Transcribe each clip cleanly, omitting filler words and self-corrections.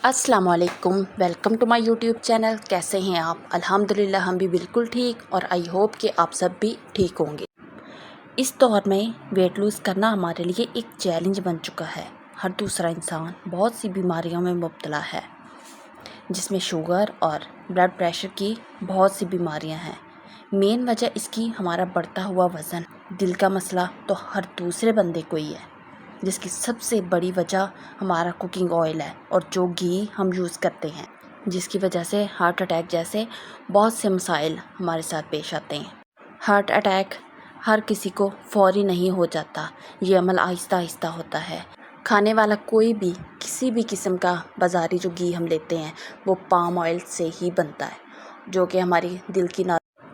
अस्सलाम वालेकुम, welcome to my YouTube channel. कैसे हैं आप? अल्हम्दुलिल्लाह हम भी बिल्कुल ठीक और आई होप कि आप सब भी ठीक होंगे। इस दौर में वेट लूज़ करना हमारे लिए एक चैलेंज बन चुका है। हर दूसरा इंसान बहुत सी बीमारियों में मुब्तला है, जिसमें शुगर और ब्लड प्रेशर की बहुत सी बीमारियां हैं। मेन वजह इसकी हमारा बढ़ता हुआ वज़न। दिल का मसला तो हर दूसरे बंदे को ही है, जिसकी सबसे बड़ी वजह हमारा कुकिंग ऑयल है और जो घी हम यूज़ करते हैं, जिसकी वजह से हार्ट अटैक जैसे बहुत से मसाइल हमारे साथ पेश आते हैं। हार्ट अटैक हर किसी को फौरी नहीं हो जाता, ये अमल आहिस्ता आहिस्ता होता है। खाने वाला कोई भी किसी भी किस्म का बाज़ारी जो घी हम लेते हैं वो पाम ऑयल से ही बनता है, जो कि हमारी दिल की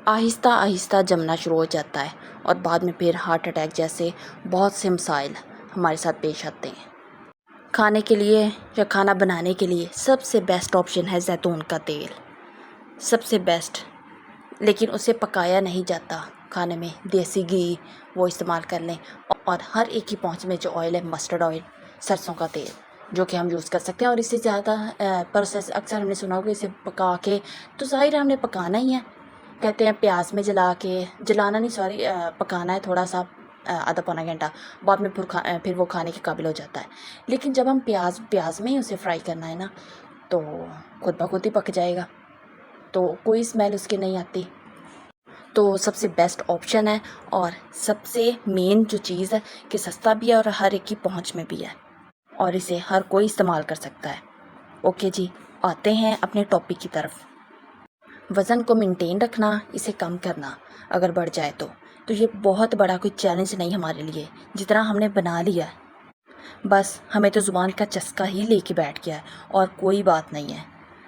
आहिस्ता आहिस्ता जमना शुरू हो जाता है और बाद में फिर हार्ट अटैक जैसे बहुत से मसाइल हमारे साथ पेश आते हैं। खाने के लिए या खाना बनाने के लिए सबसे बेस्ट ऑप्शन है जैतून का तेल, सबसे बेस्ट। लेकिन उसे पकाया नहीं जाता, खाने में देसी घी वो इस्तेमाल कर लें। और हर एक की पहुंच में जो ऑयल है मस्टर्ड ऑयल, सरसों का तेल, जो कि हम यूज़ कर सकते हैं। और इससे ज़्यादा प्रोसेस अक्सर हमने सुना होगा, इसे पका के तो ज़ाहिर है हमने पकाना ही है। कहते हैं प्याज में जलाना नहीं, सॉरी, पकाना है थोड़ा सा, आधा पौना घंटा, बाद में फिर वो खाने के काबिल हो जाता है। लेकिन जब हम प्याज में ही उसे फ्राई करना है ना, तो खुद ब खुद ही पक जाएगा, तो कोई स्मेल उसकी नहीं आती। तो सबसे बेस्ट ऑप्शन है और सबसे मेन जो चीज़ है कि सस्ता भी है और हर एक की पहुंच में भी है और इसे हर कोई इस्तेमाल कर सकता है। ओके जी, आते हैं अपने टॉपिक की तरफ। वज़न को मेंटेन रखना, इसे कम करना अगर बढ़ जाए तो ये बहुत बड़ा कोई चैलेंज नहीं हमारे लिए, जितना हमने बना लिया है। बस हमें तो ज़ुबान का चस्का ही लेके बैठ गया है और कोई बात नहीं है।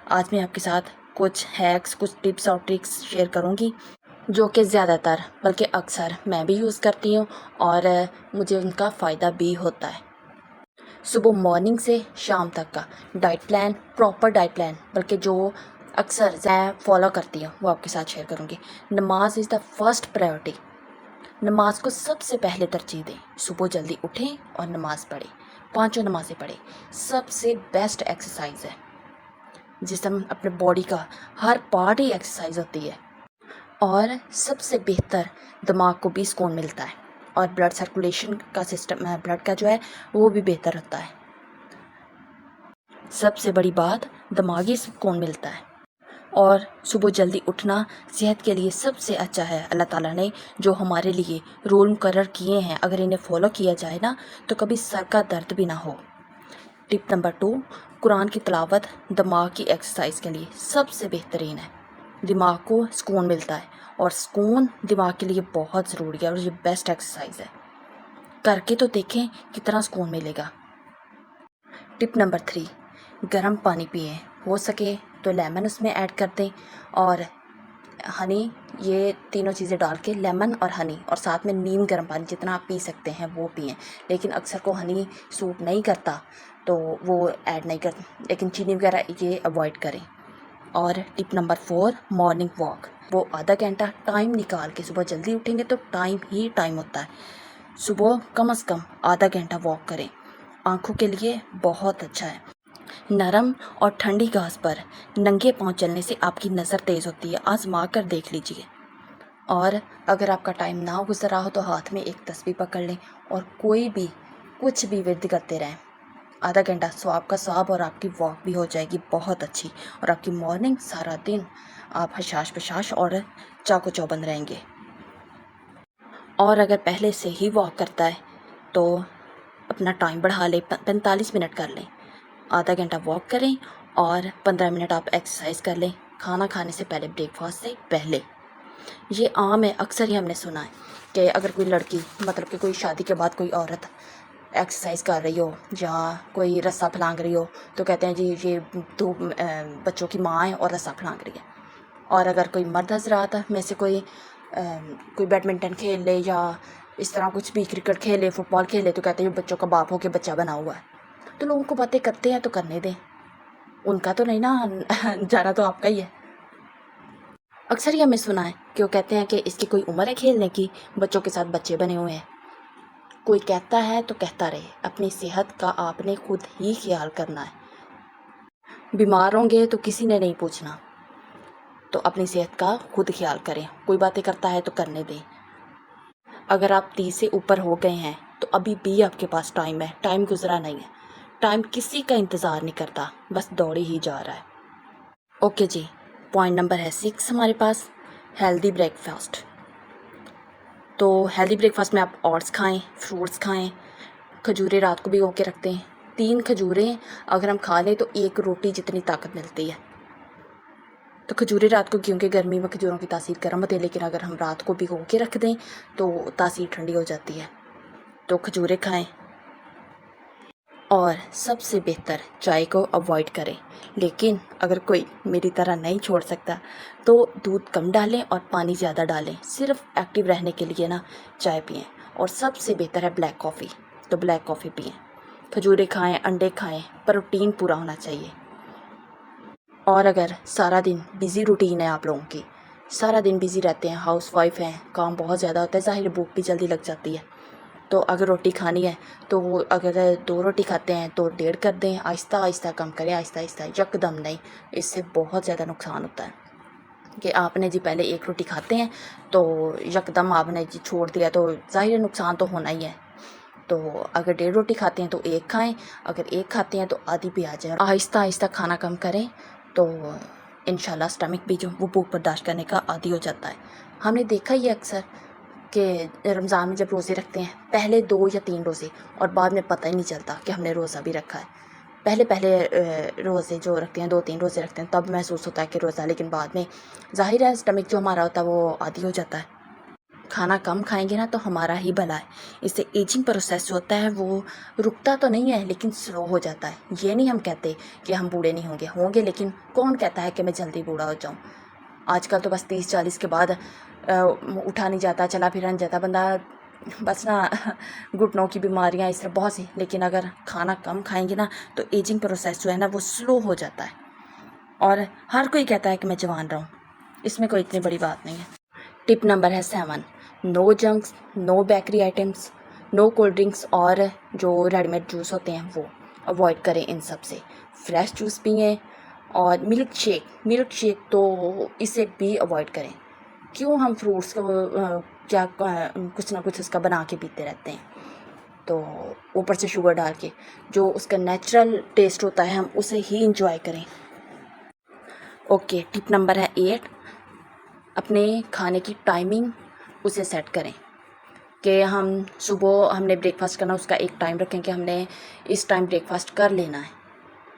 आज मैं आपके साथ कुछ हैक्स, कुछ टिप्स और ट्रिक्स शेयर करूंगी, जो कि ज़्यादातर बल्कि अक्सर मैं भी यूज़ करती हूँ और मुझे उनका फ़ायदा भी होता है। सुबह मॉर्निंग से शाम तक का diet plan, proper diet plan, बल्कि जो अक्सर मैं फॉलो करती हूँ वो आपके साथ शेयर करूँगी। नमाज इज़ द फर्स्ट प्रायोरिटी। नमाज को सबसे पहले तरजीह दें। सुबह जल्दी उठें और नमाज़ पढ़ें, पांचों नमाज़ें पढ़ें। सबसे बेस्ट एक्सरसाइज है, जिसम अपने बॉडी का हर पार्ट ही एक्सरसाइज होती है। और सबसे बेहतर, दिमाग को भी सुकून मिलता है और ब्लड सर्कुलेशन का सिस्टम है, ब्लड का जो है वो भी बेहतर होता है। सबसे बड़ी बात, दिमागी सुकून मिलता है। और सुबह जल्दी उठना सेहत के लिए सबसे अच्छा है। अल्लाह ताला ने जो हमारे लिए रूल मुकर्रर किए हैं, अगर इन्हें फॉलो किया जाए ना, तो कभी सर का दर्द भी ना हो। टिप नंबर 2, कुरान की तिलावत दिमाग की एक्सरसाइज के लिए सबसे बेहतरीन है। दिमाग को सुकून मिलता है और सुकून दिमाग के लिए बहुत ज़रूरी है और ये बेस्ट एक्सरसाइज है। करके तो देखें कितना सुकून मिलेगा। टिप नंबर 3, गर्म पानी पिएं। हो सके तो लेमन उसमें ऐड कर दें और हनी, ये तीनों चीज़ें डाल के, लेमन और हनी, और साथ में नीम गर्म पानी, जितना आप पी सकते हैं वो पिएं। लेकिन अक्सर को हनी सूट नहीं करता तो वो ऐड नहीं करते, लेकिन चीनी वगैरह ये अवॉइड करें। और टिप नंबर 4, मॉर्निंग वॉक। वो आधा घंटा टाइम निकाल के, सुबह जल्दी उठेंगे तो टाइम ही टाइम होता है, सुबह कम से कम आधा घंटा वॉक करें। आँखों के लिए बहुत अच्छा है। नरम और ठंडी घास पर नंगे पांव चलने से आपकी नज़र तेज़ होती है, आजमा कर देख लीजिए। और अगर आपका टाइम ना गुजर रहा हो तो हाथ में एक तस्बीह पकड़ लें और कोई भी कुछ भी विर्द करते रहें। आधा घंटा स्वाब का स्वाब और आपकी वॉक भी हो जाएगी बहुत अच्छी, और आपकी मॉर्निंग, सारा दिन आप हशाश बशाश और चाको चौबंद रहेंगे। और अगर पहले से ही वॉक करता है तो अपना टाइम बढ़ा लें, 45 मिनट कर लें। आधा घंटा वॉक करें और 15 मिनट आप एक्सरसाइज कर लें, खाना खाने से पहले, ब्रेकफास्ट से पहले। ये आम है, अक्सर ही हमने सुना है कि अगर कोई लड़की, मतलब कि कोई शादी के बाद कोई औरत एक्सरसाइज कर रही हो या कोई रस्सा फलांग रही हो तो कहते हैं जी ये दो बच्चों की माँ है और रस्सा फलांग रही है। और अगर कोई मर्द हजरात में से कोई बैडमिंटन खेल ले या इस तरह कुछ भी, क्रिकेट खेले, फुटबॉल खेले, तो कहते हैं ये बच्चों का बाप हो के बच्चा बना हुआ है। तो लोगों को बातें करते हैं तो करने दें, उनका तो नहीं ना जाना तो आपका ही है। अक्सर ही हमें सुना है कि वो कहते हैं कि इसकी कोई उम्र है खेलने की, बच्चों के साथ बच्चे बने हुए हैं। कोई कहता है तो कहता रहे, अपनी सेहत का आपने खुद ही ख्याल करना है। बीमार होंगे तो किसी ने नहीं पूछना, तो अपनी सेहत का खुद ख्याल करें। कोई बातें करता है तो करने दें। अगर आप 30 से ऊपर हो गए हैं तो अभी भी आपके पास टाइम है, टाइम गुजरा नहीं है। टाइम किसी का इंतज़ार नहीं करता, बस दौड़ ही जा रहा है। ओके जी, पॉइंट नंबर है 6 हमारे पास, हेल्दी ब्रेकफास्ट। तो हेल्दी ब्रेकफास्ट में आप ओट्स खाएं, फ्रूट्स खाएं, खजूरें रात को भिगो के रखते हैं। 3 खजूरें अगर हम खा लें तो 1 रोटी जितनी ताकत मिलती है। तो खजूरें रात को, क्योंकि गर्मी में खजूरों की तासीर गर्म होती है, लेकिन अगर हम रात को भिगो के रख दें तो तासीर ठंडी हो जाती है। तो खजूरें खाएं। और सबसे बेहतर चाय को अवॉइड करें, लेकिन अगर कोई मेरी तरह नहीं छोड़ सकता तो दूध कम डालें और पानी ज़्यादा डालें। सिर्फ एक्टिव रहने के लिए ना चाय पिएं। और सबसे बेहतर है ब्लैक कॉफ़ी, तो ब्लैक कॉफ़ी पिएं। खजूरें खाएं, अंडे खाएं, प्रोटीन पूरा होना चाहिए। और अगर सारा दिन बिज़ी रूटीन है आप लोगों की, सारा दिन बिज़ी रहते हैं, हाउसवाइफ हैं, काम बहुत ज़्यादा होता है, ज़ाहिर भूख भी जल्दी लग जाती है। तो अगर रोटी खानी है तो अगर 2 रोटी खाते हैं तो 1.5 कर दें, आहिस्ता आहिस्ता कम करें, आहिस्ता आहिस्ता, यकदम नहीं। इससे बहुत ज़्यादा नुकसान होता है कि आपने जी पहले 1 रोटी खाते हैं तो यकदम आपने जी छोड़ दिया, तो ज़ाहिर नुकसान तो होना ही है। तो अगर 1.5 रोटी खाते हैं तो 1 खाएं, अगर 1 खाते हैं तो आधी भी आ जाए। आहिस्ता आहिस्ता खाना कम करें तो इंशाल्लाह स्टमक भी जो वो भूख बर्दाश्त करने का आदी हो जाता है। हमने देखा ही है अक्सर कि रमज़ान में जब रोज़े रखते हैं, पहले 2 या 3 रोज़े, और बाद में पता ही नहीं चलता कि हमने रोज़ा भी रखा है। पहले रोज़े जो रखते हैं, 2-3 रोज़े रखते हैं, तब महसूस होता है कि रोज़ा, लेकिन बाद में ज़ाहिर है स्टमक जो हमारा होता है वो आदी हो जाता है। खाना कम खाएंगे ना तो हमारा ही भला है। इससे एजिंग प्रोसेस जो होता है वो रुकता तो नहीं है, लेकिन स्लो हो जाता है। ये नहीं हम कहते कि हम बूढ़े नहीं होंगे, होंगे, लेकिन कौन कहता है कि मैं जल्दी बूढ़ा हो जाऊँ। आजकल तो बस 30-40 के बाद उठा नहीं जाता, चला फिरा नहीं जाता बंदा, बस ना घुटनों की बीमारियां, इस तरह बहुत सी। लेकिन अगर खाना कम खाएंगे ना तो एजिंग प्रोसेस जो है ना वो स्लो हो जाता है। और हर कोई कहता है कि मैं जवान रहूं, इसमें कोई इतनी बड़ी बात नहीं है। टिप नंबर है 7, no junks, no bakery items, no cold drinks और जो रेडीमेड जूस होते हैं वो अवॉइड करें इन सब से। फ्रेश जूस पिएं। और मिल्क शेक तो इसे भी अवॉइड करें। क्यों हम फ्रूट्स को कुछ ना कुछ उसका बना के पीते रहते हैं, तो ऊपर से शुगर डाल के, जो उसका नेचुरल टेस्ट होता है हम उसे ही इंजॉय करें। ओके, टिप नंबर है 8, अपने खाने की टाइमिंग उसे सेट करें कि हम सुबह हमने ब्रेकफास्ट करना, उसका एक टाइम रखें कि हमने इस टाइम ब्रेकफास्ट कर लेना है,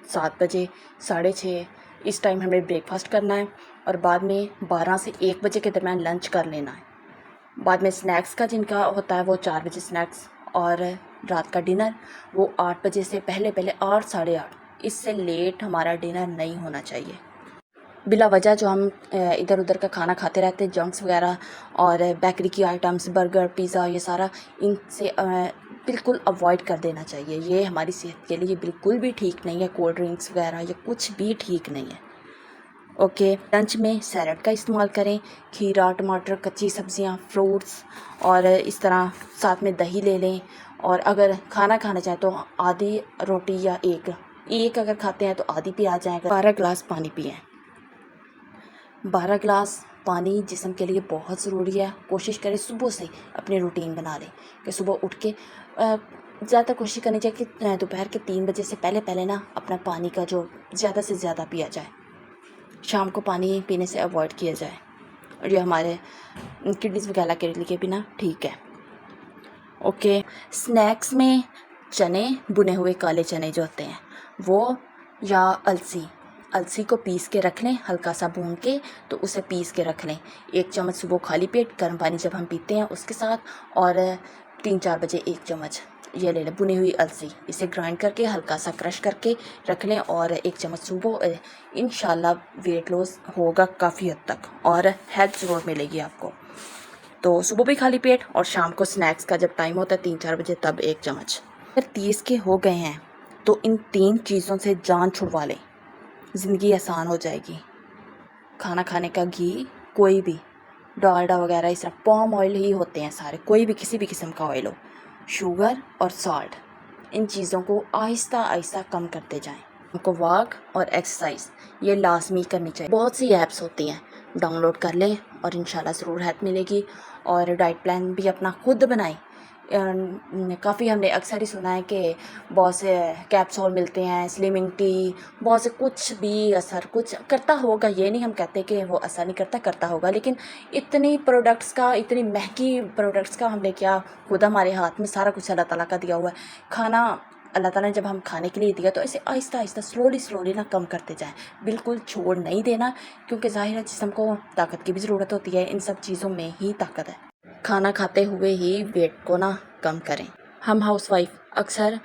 7 बजे, 6:30 इस टाइम हमें ब्रेकफास्ट करना है। और बाद में 12 से 1 बजे के दरम्यान लंच कर लेना है। बाद में स्नैक्स का जिनका होता है वो 4 बजे स्नैक्स, और रात का डिनर वो 8 बजे से पहले पहले, 8 साढ़े 8, इससे लेट हमारा डिनर नहीं होना चाहिए। बिला वजह जो हम इधर उधर का खाना खाते रहते हैं, जंक्स वगैरह और बेकरी की आइटम्स, बर्गर, पिज़्ज़ा, ये सारा इनसे बिल्कुल अवॉइड कर देना चाहिए। ये हमारी सेहत के लिए बिल्कुल भी ठीक नहीं है। कोल्ड ड्रिंक्स वगैरह ये कुछ भी ठीक नहीं है। ओके, लंच में सैलड का इस्तेमाल करें, खीरा, टमाटर, कच्ची सब्जियां, फ्रूट्स, और इस तरह साथ में दही ले लें। और अगर खाना खाना चाहें तो आधी रोटी या एक अगर खाते हैं तो आधी भी आ जाएगा। 12 गिलास पानी पिएं। 12 गिलास पानी जिस्म के लिए बहुत ज़रूरी है। कोशिश करें सुबह से अपनी रूटीन बना लें कि सुबह उठ के ज़्यादा कोशिश करनी चाहिए कि दोपहर के 3 बजे से पहले पहले ना अपना पानी का जो ज़्यादा से ज़्यादा पिया जाए। शाम को पानी पीने से अवॉइड किया जाए, और ये हमारे किडनीज वगैरह के लिए भी ना ठीक है। ओके, स्नैक्स में चने, भुने हुए काले चने जो होते हैं वो, या अलसी को पीस के रख लें, हल्का सा भून के, तो उसे पीस के रख लें। 1 चम्मच सुबह खाली पेट गर्म पानी जब हम पीते हैं उसके साथ, और 3-4 बजे 1 चम्मच ये ले लें भुनी हुई अलसी, इसे ग्राइंड करके हल्का सा क्रश करके रख लें, और 1 चम्मच सुबह। इंशाल्लाह वेट लॉस होगा काफ़ी हद तक, और हेल्थ ज़रूर मिलेगी आपको। तो सुबह भी खाली पेट, और शाम को स्नैक्स का जब टाइम होता है 3-4 बजे तब 1 चम्मच। अगर 30 के हो गए हैं तो इन 3 चीज़ों से जान छुड़वा लें, ज़िंदगी आसान हो जाएगी। खाना खाने का घी, कोई भी डालडा वगैरह, इस तरह पाम ऑयल ही होते हैं सारे, कोई भी किसी भी किस्म का ऑयल हो, शुगर और सॉल्ट, इन चीज़ों को आहिस्ता आहिस्ता कम करते जाएं। हमको वॉक और एक्सरसाइज ये लाजमी करनी चाहिए। बहुत सी ऐप्स होती हैं, डाउनलोड कर लें और इंशाल्लाह ज़रूर हेल्प मिलेगी। और डाइट प्लान भी अपना खुद बनाएं। काफ़ी हमने अक्सर ही सुना है कि बहुत से कैप्सूल मिलते हैं, स्लिमिंग टी, बहुत से कुछ भी असर कुछ करता होगा, ये नहीं हम कहते कि वो असर नहीं करता, करता होगा, लेकिन इतनी प्रोडक्ट्स का, इतनी महंगी प्रोडक्ट्स का हमने क्या, खुद हमारे हाथ में सारा कुछ अल्लाह ताला का दिया हुआ है। खाना अल्लाह ताला ने जब हम खाने के लिए दिया तो इसे आहिस्ता आहिस्ता स्लोली ना कम करते जाएं, बिल्कुल छोड़ नहीं देना, क्योंकि ज़ाहिर है जिस्म को ताकत की भी ज़रूरत होती है, इन सब चीज़ों में ही ताकत है। खाना खाते हुए ही वेट को ना कम करें। हम हाउसवाइफ अक्सर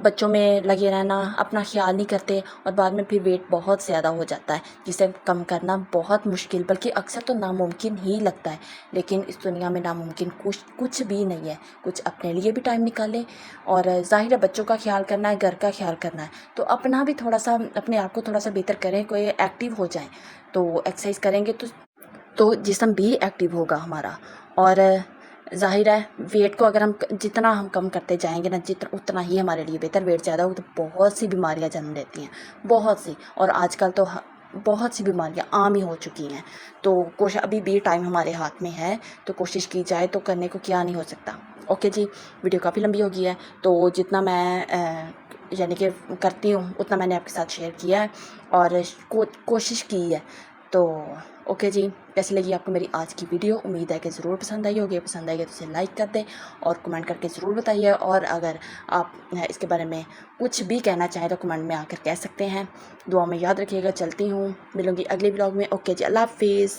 बच्चों में लगे रहना, अपना ख्याल नहीं करते और बाद में फिर वेट बहुत ज़्यादा हो जाता है, जिसे कम करना बहुत मुश्किल, बल्कि अक्सर तो नामुमकिन ही लगता है। लेकिन इस दुनिया में नामुमकिन कुछ भी नहीं है। कुछ अपने लिए भी टाइम निकालें, और ज़ाहिर है बच्चों का ख्याल करना है, घर का ख्याल करना है, तो अपना भी थोड़ा सा, अपने आप को थोड़ा सा बेहतर करें, कोई एक्टिव हो जाएं। तो एक्सरसाइज करेंगे तो जिस्म भी एक्टिव होगा हमारा। और ज़ाहिर है वेट को अगर हम जितना हम कम करते जाएंगे ना, जितना उतना ही हमारे लिए बेहतर। वेट ज़्यादा हो तो बहुत सी बीमारियां जन्म लेती हैं, बहुत सी, और आजकल तो बहुत सी बीमारियां आम ही हो चुकी हैं। तो कोशिश, अभी भी टाइम हमारे हाथ में है, तो कोशिश की जाए तो करने को क्या नहीं हो सकता। ओके जी, वीडियो काफ़ी लंबी हो गई है, तो जितना मैं यानी कि करती हूँ उतना मैंने आपके साथ शेयर किया है और कोशिश की है। तो ओके जी, कैसी लगी आपको मेरी आज की वीडियो? उम्मीद है कि ज़रूर पसंद आई होगी। पसंद आएगी तो इसे लाइक कर दें और कमेंट करके ज़रूर बताइए। और अगर आप इसके बारे में कुछ भी कहना चाहें तो कमेंट में आकर कह सकते हैं। दुआ में याद रखिएगा। चलती हूँ, मिलूँगी अगले ब्लॉग में। ओके जी, अल्लाह हाफिज़।